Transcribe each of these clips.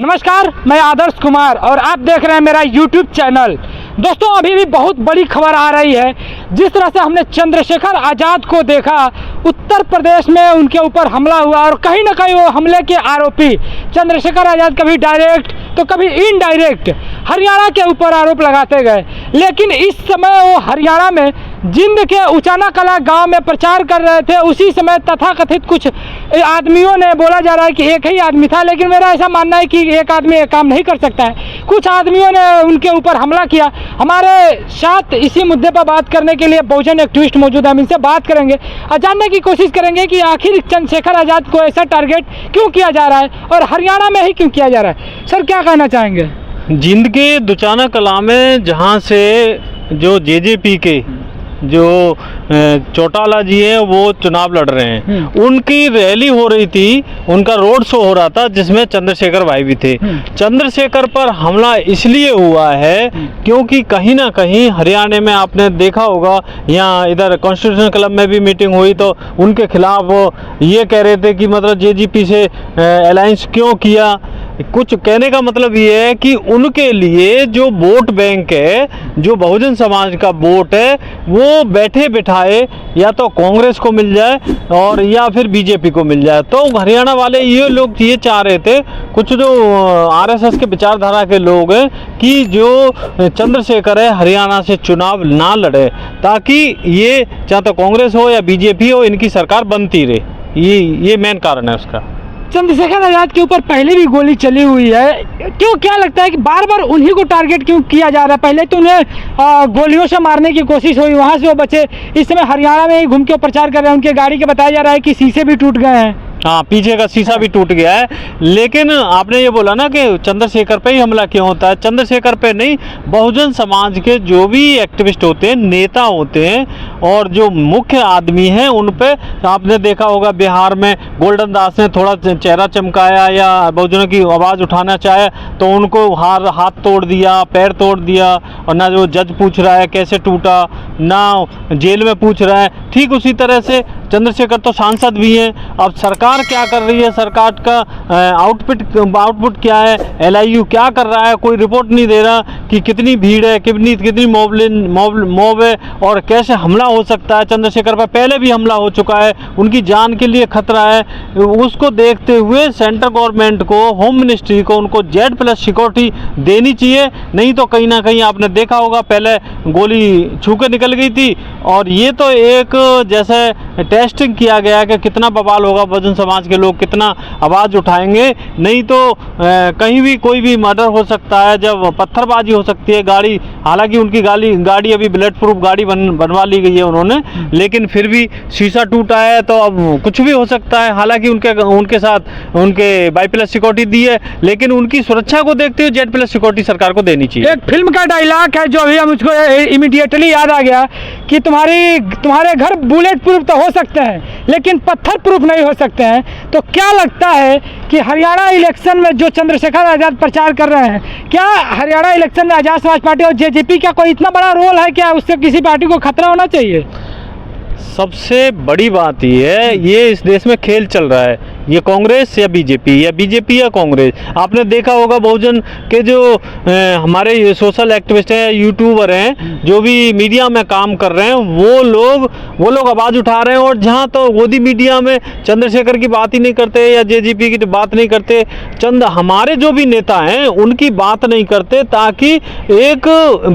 नमस्कार, मैं आदर्श कुमार और आप देख रहे हैं मेरा YouTube चैनल। दोस्तों, अभी भी बहुत बड़ी खबर आ रही है। जिस तरह से हमने चंद्रशेखर आज़ाद को देखा, उत्तर प्रदेश में उनके ऊपर हमला हुआ और कहीं ना कहीं वो हमले के आरोपी चंद्रशेखर आज़ाद कभी डायरेक्ट तो कभी इनडायरेक्ट हरियाणा के ऊपर आरोप लगाते गए। लेकिन इस समय वो हरियाणा में जिंद के उचाना कला गांव में प्रचार कर रहे थे। उसी समय तथाकथित कुछ आदमियों ने, बोला जा रहा है कि एक ही आदमी था, लेकिन मेरा ऐसा मानना है कि एक आदमी एक काम नहीं कर सकता है। कुछ आदमियों ने उनके ऊपर हमला किया। हमारे साथ इसी मुद्दे पर बात करने के लिए बहुजन एक्टिविस्ट मौजूद है। हम इनसे बात करेंगे और जानने की कोशिश करेंगे कि आखिर चंद्रशेखर आज़ाद को ऐसा टारगेट क्यों किया जा रहा है और हरियाणा में ही क्यों किया जा रहा है। सर, क्या कहना चाहेंगे? जिंद के दुचाना कला में जहाँ से जो जेजेपी के जो चौटाला जी हैं वो चुनाव लड़ रहे हैं, उनकी रैली हो रही थी, उनका रोड शो हो रहा था जिसमें चंद्रशेखर भाई भी थे। चंद्रशेखर पर हमला इसलिए हुआ है क्योंकि कहीं ना कहीं हरियाणा में आपने देखा होगा, यहाँ इधर कॉन्स्टिट्यूशन क्लब में भी मीटिंग हुई तो उनके खिलाफ ये कह रहे थे कि मतलब जेजेपी से अलायंस क्यों किया। कुछ कहने का मतलब ये है कि उनके लिए जो वोट बैंक है, जो बहुजन समाज का वोट है, वो बैठे बिठाए या तो कांग्रेस को मिल जाए और या फिर बीजेपी को मिल जाए। तो हरियाणा वाले ये लोग ये चाह रहे थे, कुछ जो आरएसएस के विचारधारा के लोग हैं, कि जो चंद्रशेखर है हरियाणा से चुनाव ना लड़े, ताकि ये चाहे तो कांग्रेस हो या बीजेपी हो, इनकी सरकार बनती रहे। ये मेन कारण है उसका। चंद्रशेखर आज़ाद के ऊपर पहले भी गोली चली हुई है, क्यों, क्या लगता है कि बार बार उन्हीं को टारगेट क्यों किया जा रहा है? पहले तो उन्हें गोलियों से मारने की कोशिश हुई, वहां से वो बचे। इस समय हरियाणा में ही घूम के प्रचार कर रहे हैं। उनके गाड़ी के बताया जा रहा है कि शीशे भी टूट गए हैं। हाँ, पीछे का शीशा भी टूट गया है। लेकिन आपने ये बोला ना कि चंद्रशेखर पे ही हमला क्यों होता है। चंद्रशेखर पे नहीं, बहुजन समाज के जो भी एक्टिविस्ट होते हैं, नेता होते हैं और जो मुख्य आदमी हैं, उन पे आपने देखा होगा बिहार में गोल्डन दास ने थोड़ा चेहरा चमकाया या बहुजनों की आवाज़ उठाना चाहे तो उनको हाथ तोड़ दिया, पैर तोड़ दिया, और ना जो जज पूछ रहा है कैसे टूटा, ना जेल में पूछ रहा है। ठीक उसी तरह से चंद्रशेखर तो सांसद भी हैं। अब सरकार क्या कर रही है, सरकार का आउटपुट क्या है, LIU क्या कर रहा है, कोई रिपोर्ट नहीं दे रहा कि कितनी भीड़ है, कितनी मॉब है और कैसे हमला हो सकता है। चंद्रशेखर पर पहले भी हमला हो चुका है, उनकी जान के लिए खतरा है। उसको देखते हुए सेंट्रल गवर्नमेंट को, होम मिनिस्ट्री को, उनको Z+ सिक्योरिटी देनी चाहिए। नहीं तो कहीं ना कहीं आपने देखा होगा पहले गोली छू के निकल गई थी, और ये तो एक जैसे टेस्टिंग किया गया कि कितना बवाल होगा, बहुजन समाज के लोग कितना आवाज़ उठाएंगे। नहीं तो कहीं भी कोई भी मर्डर हो सकता है, जब पत्थरबाजी हो सकती है। गाड़ी, हालांकि उनकी गाड़ी अभी बुलेट प्रूफ गाड़ी बनवा ली गई है उन्होंने, लेकिन फिर भी शीशा टूटा है तो अब कुछ भी हो सकता है। हालांकि उनके साथ उनके Y+ सिक्योरिटी दी है, लेकिन उनकी सुरक्षा को देखते हुए Z+ सिक्योरिटी सरकार को देनी चाहिए। एक फिल्म का डायलॉग है जो अभी मुझको इमीडिएटली याद आ गया कि तुम्हारे घर बुलेट प्रूफ तो हो सकते हैं लेकिन पत्थर प्रूफ नहीं हो सकते हैं। तो क्या लगता है कि हरियाणा इलेक्शन में जो चंद्रशेखर आज़ाद प्रचार कर रहे हैं, क्या हरियाणा इलेक्शन में आज़ाद समाज पार्टी और जेजेपी का कोई इतना बड़ा रोल है? क्या उससे किसी पार्टी को खतरा होना चाहिए? सबसे बड़ी बात ये है, ये इस देश में खेल चल रहा है, ये कांग्रेस या बीजेपी या कांग्रेस। आपने देखा होगा बहुजन के जो हमारे सोशल एक्टिविस्ट हैं, यूट्यूबर हैं, जो भी मीडिया में काम कर रहे हैं, वो लोग आवाज़ उठा रहे हैं। और जहाँ तो गोदी मीडिया में चंद्रशेखर की बात ही नहीं करते या जेजेपी की बात नहीं करते, हमारे जो भी नेता हैं उनकी बात नहीं करते, ताकि एक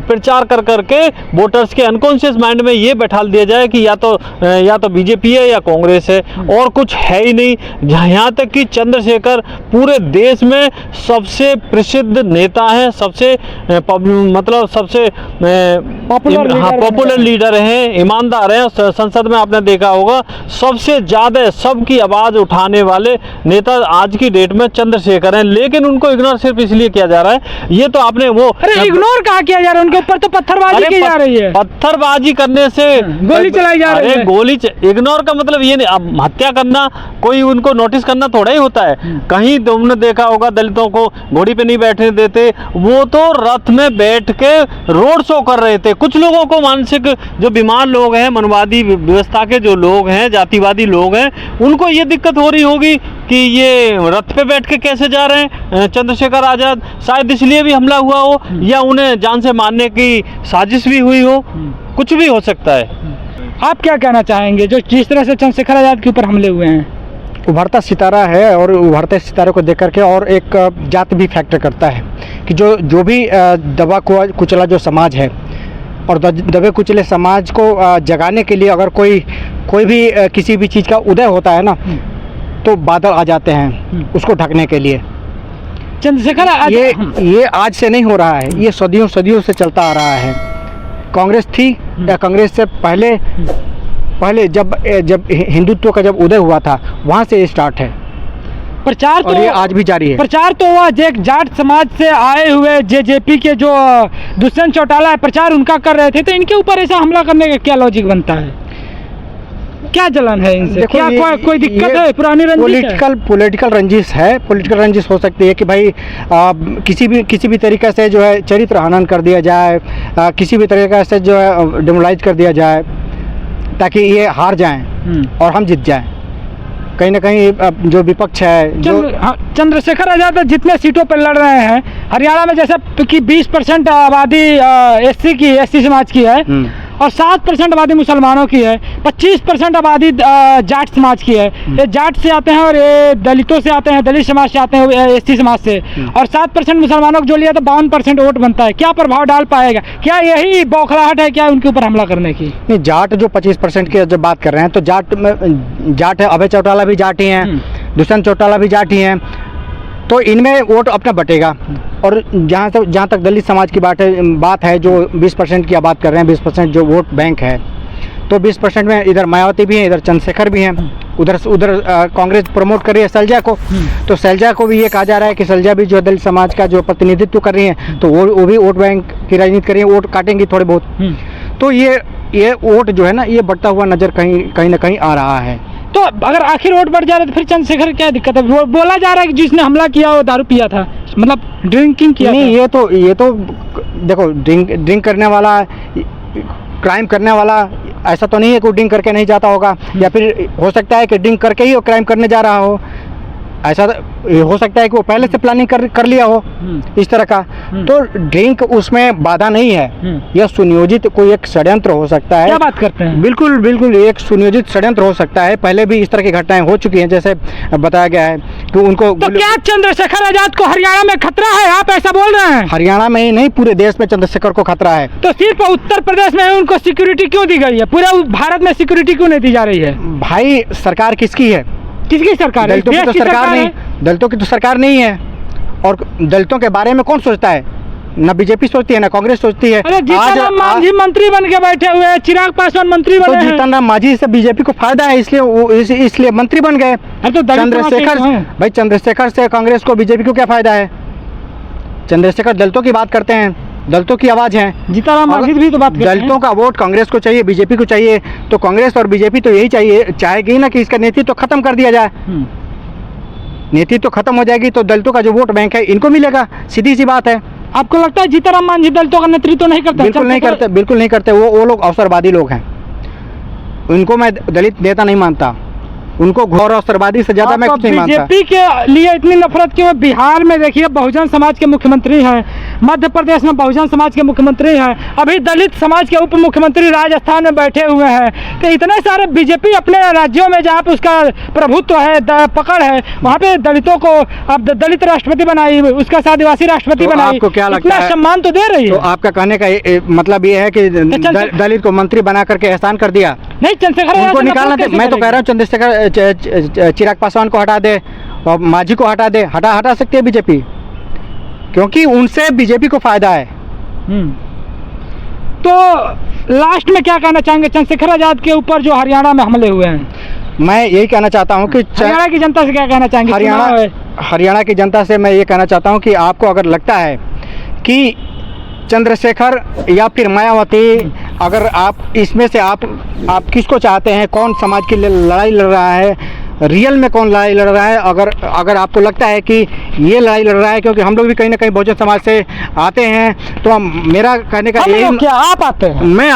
प्रचार कर करके वोटर्स के अनकॉन्शियस माइंड में ये बैठा दिया जाए कि या तो बीजेपी है या कांग्रेस है, और कुछ है ही नहीं। यहाँ तक कि चंद्रशेखर पूरे देश में सबसे प्रसिद्ध नेता है, सबसे पॉपुलर लीडर हैं, ईमानदार हैं। संसद में आपने देखा होगा सबसे ज़्यादा सबकी आवाज़ उठाने वाले नेता आज की डेट में चंद्रशेखर हैं। लेकिन उनको इग्नोर सिर्फ इसलिए किया जा रहा है, ये तो आपने इग्नोर कहाँ किया जा रहा है? उनके ऊपर तो पत्थरबाजी की जा रही है। पत्थरबाजी करने से गोली चलाई जा रही है। इग्नोर का मतलब ये नहीं, अब हत्या करना, कोई उनको नोटिस करना थोड़ा ही होता है। कहीं तुमने देखा होगा दलितों को घोड़ी पे नहीं बैठने देते, वो तो रथ में बैठ के रोड शो कर रहे थे। कुछ लोगों को मानसिक जो बीमार लोग हैं, मनवादी व्यवस्था के जो लोग हैं, जातिवादी लोग हैं, उनको ये दिक्कत हो रही होगी कि ये रथ पे बैठ के कैसे जा रहे हैं चंद्रशेखर आज़ाद, शायद इसलिए भी हमला हुआ हो या उन्हें जान से मारने की साजिश भी हुई हो, कुछ भी हो सकता है। आप क्या कहना चाहेंगे जो जिस तरह से चंद्रशेखर आज़ाद के ऊपर हमले हुए हैं? उभरता सितारा है और उभरते सितारे को देख करके और एक जात भी फैक्टर करता है कि जो भी दबा कुचला जो समाज है और दबे कुचले समाज को जगाने के लिए अगर कोई भी किसी भी चीज़ का उदय होता है ना, तो बादल आ जाते हैं उसको ढकने के लिए। चंद्रशेखर ये आज से नहीं हो रहा है, ये सदियों से चलता आ रहा है। कांग्रेस थी या कांग्रेस से पहले जब हिंदुत्व का जब उदय हुआ था, वहाँ से स्टार्ट है प्रचार, तो और ये आज भी जारी है। प्रचार तो हुआ एक जाट समाज से आए हुए जेजेपी के जो दुष्यंत चौटाला है, प्रचार उनका कर रहे थे, तो इनके ऊपर ऐसा हमला करने का क्या लॉजिक बनता है? क्या जलन है इनसे? क्या कोई दिक्कत है? पुरानी रंजिश पॉलिटिकल रंजिश है। पॉलिटिकल रंजिश हो सकती है कि भाई किसी भी तरीके से जो है चरित्र हनन कर दिया जाए, किसी भी तरीके से जो है डिमोलाइज कर दिया जाए ताकि ये हार जाएं और हम जीत जाएं। कहीं ना कहीं जो विपक्ष है चंद्रशेखर आज़ाद जितने सीटों पर लड़ रहे हैं, हरियाणा में जैसे कि 20% आबादी एससी समाज की है और 7% आबादी मुसलमानों की है, 25% आबादी जाट समाज की है। ये जाट से आते हैं और ये दलितों से आते हैं, दलित समाज से आते हैं, एससी समाज से, और 7% मुसलमानों को जो लिया तो 52% वोट बनता है। क्या प्रभाव डाल पाएगा? क्या यही बौखलाहट है क्या उनके ऊपर हमला करने की? नहीं, जाट जो 25% की जब बात कर रहे हैं तो जाट है, अभय चौटाला भी जाट ही हैं, दुष्यंत चौटाला भी जाट ही हैं, तो इनमें वोट अपना बटेगा। और जहाँ तक दलित समाज की बात है जो 20% की बात कर रहे हैं, 20% जो वोट बैंक है, तो 20% में इधर मायावती भी हैं, इधर चंद्रशेखर भी हैं, उधर कांग्रेस प्रमोट कर रही है शैलजा को, तो शैलजा को भी ये कहा जा रहा है कि शैलजा भी जो दलित समाज का जो प्रतिनिधित्व कर रही हैं, तो वो भी वोट बैंक की राजनीति कर रही है, वोट काटेंगी थोड़े बहुत। तो ये वोट जो है ना, ये बढ़ता हुआ नज़र कहीं ना कहीं आ रहा है। तो अगर आखिर वोट बढ़ जा रहा है तो फिर चंद्रशेखर क्या दिक्कत है? बोला जा रहा है कि जिसने हमला किया वो दारू पिया था, मतलब ड्रिंकिंग किया नहीं था। ये तो देखो, ड्रिंक करने वाला, क्राइम करने वाला ऐसा तो नहीं है कि ड्रिंक करके नहीं जाता होगा, या फिर हो सकता है कि ड्रिंक करके ही वो क्राइम करने जा रहा हो। ऐसा हो सकता है कि वो पहले से प्लानिंग कर लिया हो इस तरह का। तो ड्रिंक उसमें बाधा नहीं है, यह सुनियोजित कोई एक षड्यंत्र हो सकता है। क्या बात करते हैं? बिल्कुल एक सुनियोजित षड्यंत्र हो सकता है। पहले भी इस तरह की घटनाएं हो चुकी हैं, जैसे बताया गया है कि उनको। तो क्या चंद्रशेखर आज़ाद को हरियाणा में खतरा है? आप ऐसा बोल रहे हैं? हरियाणा में ही नहीं, पूरे देश में चंद्रशेखर को खतरा है। तो सिर्फ उत्तर प्रदेश में उनको सिक्योरिटी क्यों दी गई है? पूरे भारत में सिक्योरिटी क्यों नहीं दी जा रही है? भाई सरकार किसकी है? किसकी सरकार है? दलितों की तो सरकार नहीं, दलितों की तो सरकार नहीं है। और दलितों के बारे में कौन सोचता है? ना बीजेपी सोचती है, ना कांग्रेस सोचती है। अरे जीतन राम मांझी मंत्री बन के बैठे हुए हैं, चिराग पासवान मंत्री बने हैं। तो जीतन राम मांझी से बीजेपी को फायदा है, इसलिए मंत्री बन गए। तो चंद्रशेखर से कांग्रेस को, बीजेपी को क्या फायदा है? चंद्रशेखर दलितों की बात करते हैं, दलितों की आवाज़ है। जीतन राम मांझी भी तो बात करते हैं। दलितों का वोट कांग्रेस को चाहिए, बीजेपी को चाहिए, तो कांग्रेस और बीजेपी तो यही चाहेगी ना कि इसका नेतृत्व खत्म कर दिया जाए। नेतृत्व खत्म हो जाएगी तो दलितों का जो वोट बैंक है इनको मिलेगा, सीधी सी बात है। आपको लगता है जीतन राम मांझी दलितों का नेतृत्व नहीं करते? बिल्कुल नहीं करते। वो लोग अवसरवादी लोग हैं, उनको मैं दलित नेता नहीं मानता, उनको घोर अवसरवादी से ज्यादा मैं कुछ नहीं मानता। बीजेपी के लिए इतनी नफरत क्यों? बिहार में देखिए बहुजन समाज के मुख्यमंत्री हैं, मध्य प्रदेश में बहुजन समाज के मुख्यमंत्री हैं, अभी दलित समाज के उप मुख्यमंत्री राजस्थान में बैठे हुए हैं। तो इतने सारे बीजेपी अपने राज्यों में जहाँ पे उसका प्रभुत्व है, पकड़ है, वहाँ पे दलितों को अब दलित राष्ट्रपति बनाई, उसका आदिवासी राष्ट्रपति बनाई। आपको क्या लगता है? सम्मान तो दे रही है। तो आपका कहने का मतलब ये है कि दलित को मंत्री बना करके एहसान कर दिया? नहीं, चंद्रशेखर उनको निकालना थे। मैं तो कह रहा हूँ चंद्रशेखर चिराग पासवान को हटा दे और मांझी को हटा दे, हटा सकते हैं बीजेपी, क्योंकि उनसे बीजेपी को फायदा है। तो लास्ट में क्या कहना चाहेंगे चंद्रशेखर आज़ाद के ऊपर जो हरियाणा में हमले हुए हैं? मैं यही कहना चाहता हूँ कि हरियाणा की जनता से क्या कहना चाहेंगे? हरियाणा की जनता से मैं ये कहना चाहता हूँ कि आपको अगर लगता है कि चंद्रशेखर या फिर मायावती, अगर आप इसमें से आप किसको चाहते हैं, कौन समाज के लिए लड़ाई लड़ रहा है, रियल में कौन लड़ाई लड़ रहा है। अगर आपको लगता है कि ये लड़ाई लड़ रहा है, क्योंकि हम लोग भी कहीं ना कहीं बहुजन समाज से आते हैं, तो मेरा कहने का हम लोग यही, क्या आप आते हैं? मैं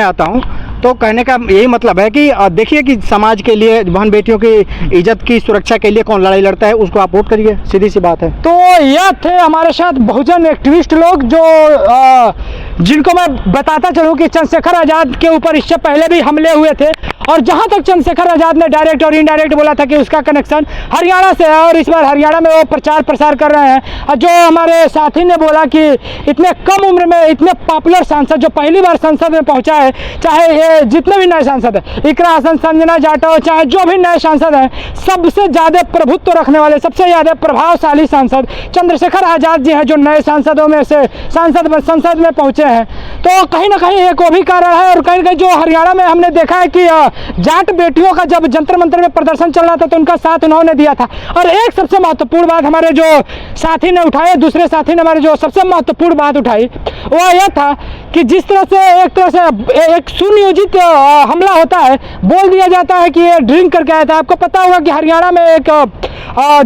आता हूँ तो कहने का यही मतलब है कि देखिए कि समाज के लिए, बहन बेटियों की इज्जत की सुरक्षा के लिए कौन लड़ाई लड़ता है, उसको आप वोट करिए, सीधी सी बात है। तो यह थे हमारे साथ बहुजन एक्टिविस्ट लोग, जो जिनको मैं बताता चलूं कि चंद्रशेखर आज़ाद के ऊपर इससे पहले भी हमले हुए थे, और जहां तक चंद्रशेखर आज़ाद ने डायरेक्ट और इनडायरेक्ट बोला था कि उसका कनेक्शन हरियाणा से है, और इस बार हरियाणा में वो प्रचार प्रसार कर रहे हैं। और जो हमारे साथी ने बोला कि इतने कम उम्र में इतने पॉपुलर सांसद जो पहली बार संसद में पहुंचा है, चाहे ये जितने भी नए सांसद हैं, इकरा हसन, संजना जाटव, चाहे जो भी नए सांसद हैं, सबसे ज़्यादा प्रभुत्व रखने वाले, सबसे ज़्यादा प्रभावशाली सांसद चंद्रशेखर आज़ाद जी हैं, जो नए सांसदों में से संसद में पहुंचे हैं। तो कहीं ना कहीं एक वो भी कारण है, और कहीं ना कहीं जो हरियाणा में हमने देखा है कि जाट बेटियों का जब जंतर मंतर में प्रदर्शन चल रहा था तो उनका साथ उन्होंने दिया था। और एक सबसे महत्वपूर्ण बात हमारे जो साथी ने उठाई, दूसरे साथी ने हमारे जो सबसे महत्वपूर्ण बात उठाई, वो यह था कि जिस तरह से एक सुनियोजित हमला होता है, बोल दिया जाता है कि ये ड्रिंक करके आया था। आपको पता होगा कि हरियाणा में एक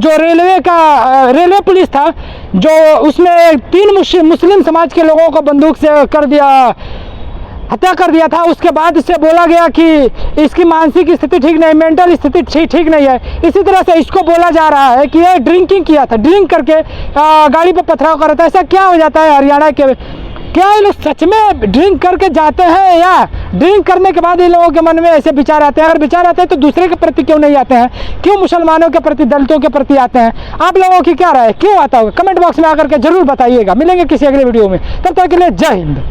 जो रेलवे पुलिस था, जो उसमें 3 मुस्लिम समाज के लोगों को बंदूक से हत्या कर दिया था। उसके बाद इससे बोला गया कि इसकी मानसिक स्थिति ठीक नहीं, मेंटल स्थिति ठीक नहीं है। इसी तरह से इसको बोला जा रहा है कि ये ड्रिंकिंग किया था, ड्रिंक करके गाड़ी पर पथराव कर रहा था। ऐसा क्या हो जाता है हरियाणा के? क्या ये लोग सच में ड्रिंक करके जाते हैं, या ड्रिंक करने के बाद इन लोगों के मन में ऐसे विचार आते हैं? अगर विचार आते हैं तो दूसरे के प्रति क्यों नहीं आते हैं? क्यों मुसलमानों के प्रति, दलितों के प्रति आते हैं? आप लोगों की क्या राय है, क्यों आता होगा? कमेंट बॉक्स में आकर के जरूर बताइएगा। मिलेंगे किसी अगले वीडियो में, तब तक के लिए जय हिंद।